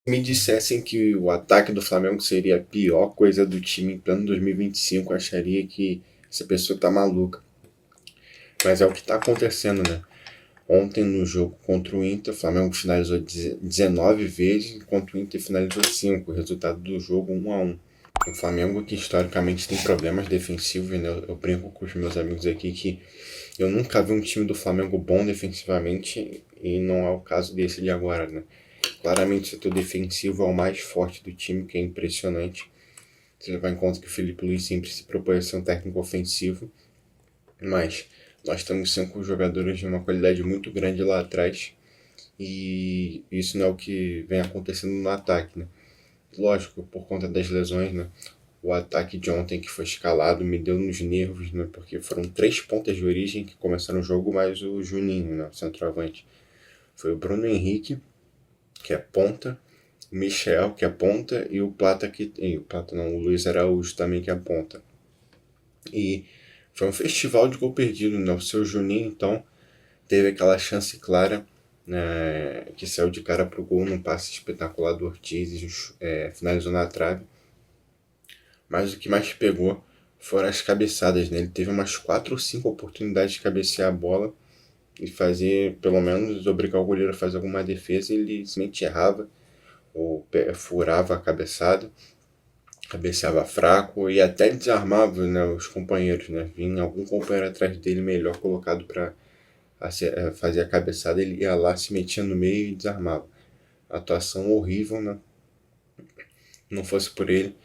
Me dissessem que o ataque do Flamengo seria a pior coisa do time em plano 2025, eu acharia que essa pessoa tá maluca. Mas é o que tá acontecendo, né? Ontem no jogo contra o Inter, o Flamengo finalizou 19 vezes, enquanto o Inter finalizou 5. O resultado do jogo 1-1. O Flamengo, que historicamente tem problemas defensivos, né? Eu brinco com os meus amigos aqui que eu nunca vi um time do Flamengo bom defensivamente e não é o caso desse de agora, né? Claramente o setor defensivo é o mais forte do time, que é impressionante. Você levar em conta que o Felipe Luiz sempre se propõe a ser um técnico ofensivo, mas nós temos 5 jogadores de uma qualidade muito grande lá atrás e isso não é o que vem acontecendo no ataque, né? Lógico, por conta das lesões, né? O ataque de ontem que foi escalado me deu nos nervos, né? Porque foram 3 pontas de origem que começaram o jogo, mais o Juninho, né? O centroavante. Foi o Bruno Henrique, que é ponta, o Michel, que é ponta, e o Plata que. E o Plata não, o Luiz Araújo também, que é ponta. E foi um festival de gol perdido, né? O seu Juninho, então, teve aquela chance clara, né, que saiu de cara pro gol num passe espetacular do Ortiz e finalizou na trave. Mas o que mais pegou foram as cabeçadas, né? Ele teve umas 4 ou 5 oportunidades de cabecear a bola e fazer, pelo menos, obrigar o goleiro a fazer alguma defesa e ele simplesmente errava ou furava a cabeçada, cabeceava fraco e até desarmava, né, os companheiros, né? Vinha algum companheiro atrás dele melhor colocado para fazer a cabeçada, ele ia lá, se metia no meio e desarmava. Atuação horrível, né? Não fosse por ele.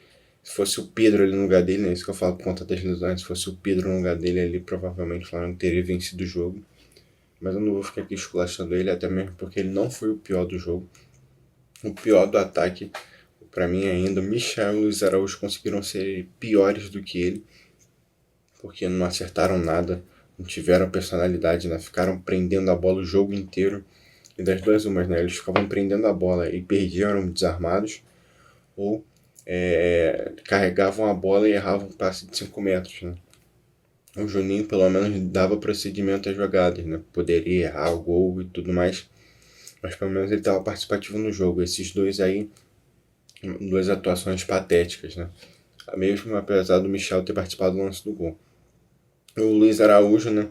Se fosse o Pedro ali no lugar dele, né? Isso que eu falo por conta das lesões. Se fosse o Pedro no lugar dele ali, provavelmente o Flamengo teria vencido o jogo. Mas eu não vou ficar aqui esculachando ele, até mesmo porque ele não foi o pior do jogo. O pior do ataque, pra mim ainda, Michel e Luiz Araújo conseguiram ser piores do que ele, porque não acertaram nada, não tiveram personalidade, né? Ficaram prendendo a bola o jogo inteiro. E das duas umas, né? Eles ficavam prendendo a bola e perdiam desarmados, ou carregavam a bola e erravam um passe de 5 metros, né? O Juninho pelo menos dava procedimento às jogadas, né? Poderia errar o gol e tudo mais, mas pelo menos ele estava participativo no jogo. Esses dois aí, duas atuações patéticas, né? Mesmo apesar do Michel ter participado do lance do gol. O Luiz Araújo, né?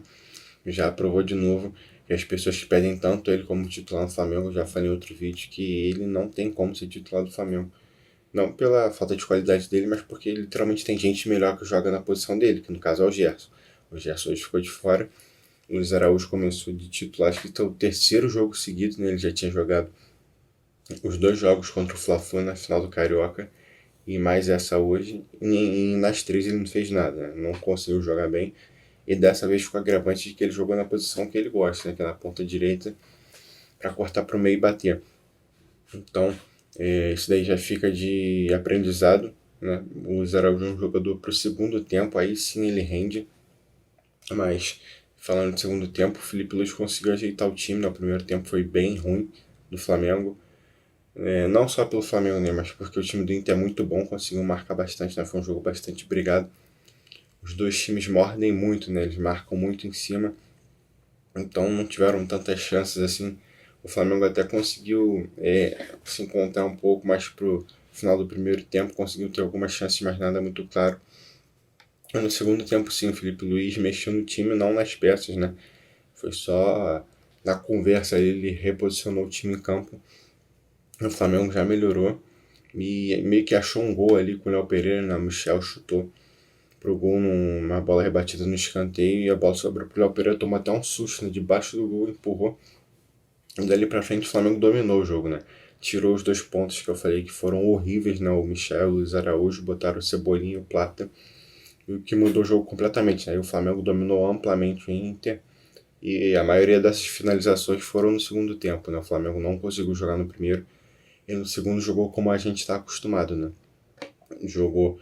Já provou de novo que as pessoas que pedem tanto ele como titular do Flamengo, já falei em outro vídeo, que ele não tem como ser titular do Flamengo. Não pela falta de qualidade dele, mas porque literalmente tem gente melhor que joga na posição dele, que no caso é o Gerson. O Gerson hoje ficou de fora. O Luiz Araújo começou de titular, acho que é o terceiro jogo seguido, né? Ele já tinha jogado os 2 jogos contra o Fla-Flu na final do Carioca e mais essa hoje. E nas 3 ele não fez nada, né? Não conseguiu jogar bem. E dessa vez ficou agravante de que ele jogou na posição que ele gosta, né? Que é na ponta direita, para cortar para o meio e bater. Então, isso daí já fica de aprendizado, né? O Luiz Araújo é um jogador para o segundo tempo, aí sim ele rende. Mas, falando de segundo tempo, o Felipe Luiz conseguiu ajeitar o time, né? O primeiro tempo foi bem ruim do Flamengo. Não só pelo Flamengo, né? Mas porque o time do Inter é muito bom, conseguiu marcar bastante, né? Foi um jogo bastante brigado. Os dois times mordem muito, né? Eles marcam muito em cima. Então não tiveram tantas chances assim. O Flamengo até conseguiu se encontrar um pouco mais pro final do primeiro tempo, conseguiu ter algumas chances, mas nada muito claro. E no segundo tempo, sim, o Felipe Luiz mexeu no time, não nas peças, né? Foi só na conversa ele reposicionou o time em campo. O Flamengo já melhorou e meio que achou um gol ali com o Léo Pereira, né? O Michel chutou pro gol numa bola rebatida no escanteio e a bola sobrou pro Léo Pereira, tomou até um susto, né? Debaixo do gol, empurrou. E dali pra frente o Flamengo dominou o jogo, né? Tirou os 2 pontos que eu falei que foram horríveis, né? O Michel e o Luiz Araújo botaram o Cebolinha e o Plata, o que mudou o jogo completamente, né? E o Flamengo dominou amplamente o Inter e a maioria dessas finalizações foram no segundo tempo, né? O Flamengo não conseguiu jogar no primeiro e no segundo jogou como a gente está acostumado, né? Jogou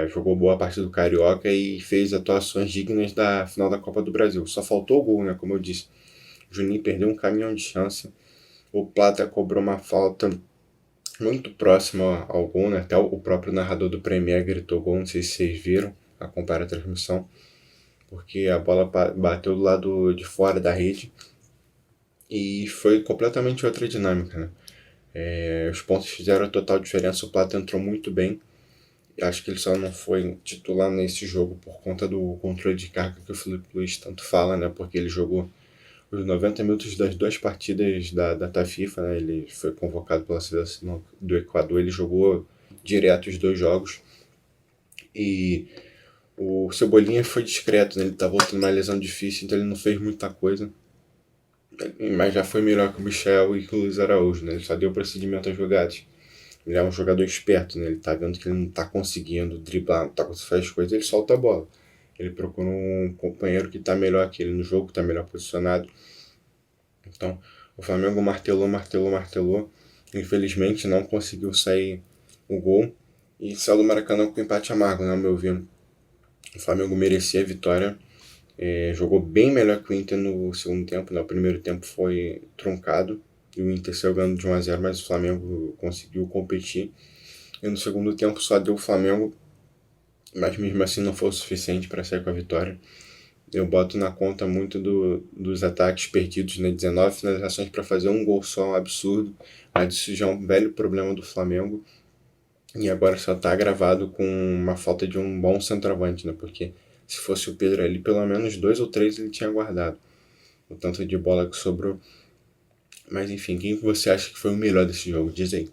jogou boa parte do Carioca e fez atuações dignas da final da Copa do Brasil. Só faltou o gol, né? Como eu disse, o Juninho perdeu um caminhão de chance. O Plata cobrou uma falta muito próxima ao gol, né? Até o próprio narrador do Premier gritou gol, não sei se vocês viram, acompanharam a transmissão, porque a bola bateu do lado de fora da rede e foi completamente outra dinâmica, né? Os pontos fizeram a total diferença, o Plata entrou muito bem. Acho que ele só não foi titular nesse jogo por conta do controle de carga que o Felipe Luiz tanto fala, né? Porque ele jogou os 90 minutos das duas partidas da data FIFA, né? Ele foi convocado pela seleção do Equador, ele jogou direto os dois jogos. E o Cebolinha foi discreto, né? Ele tá voltando uma lesão difícil, então ele não fez muita coisa. Mas já foi melhor que o Michel e que o Luiz Araújo, né? Ele só deu procedimento às jogadas. Ele é um jogador esperto, né? Ele tá vendo que ele não tá conseguindo driblar, não tá conseguindo fazer as coisas, ele solta a bola. Ele procura um companheiro que tá melhor que ele no jogo, que tá melhor posicionado. Então, o Flamengo martelou. Infelizmente não conseguiu sair o gol. E saiu do Maracanã com empate amargo, né, ao meu ver. O Flamengo merecia a vitória. Jogou bem melhor que o Inter no segundo tempo, né? O primeiro tempo foi truncado e o Inter saiu ganhando de 1-0, mas o Flamengo conseguiu competir. E no segundo tempo só deu o Flamengo, mas mesmo assim não foi o suficiente para sair com a vitória. Eu boto na conta muito dos ataques perdidos, né? 19 finalizações para fazer um gol só, um absurdo. Mas isso já é um velho problema do Flamengo. E agora só tá agravado com uma falta de um bom centroavante, né? Porque se fosse o Pedro ali, pelo menos 2 ou 3 ele tinha guardado. O tanto de bola que sobrou. Mas enfim, quem você acha que foi o melhor desse jogo? Diz aí.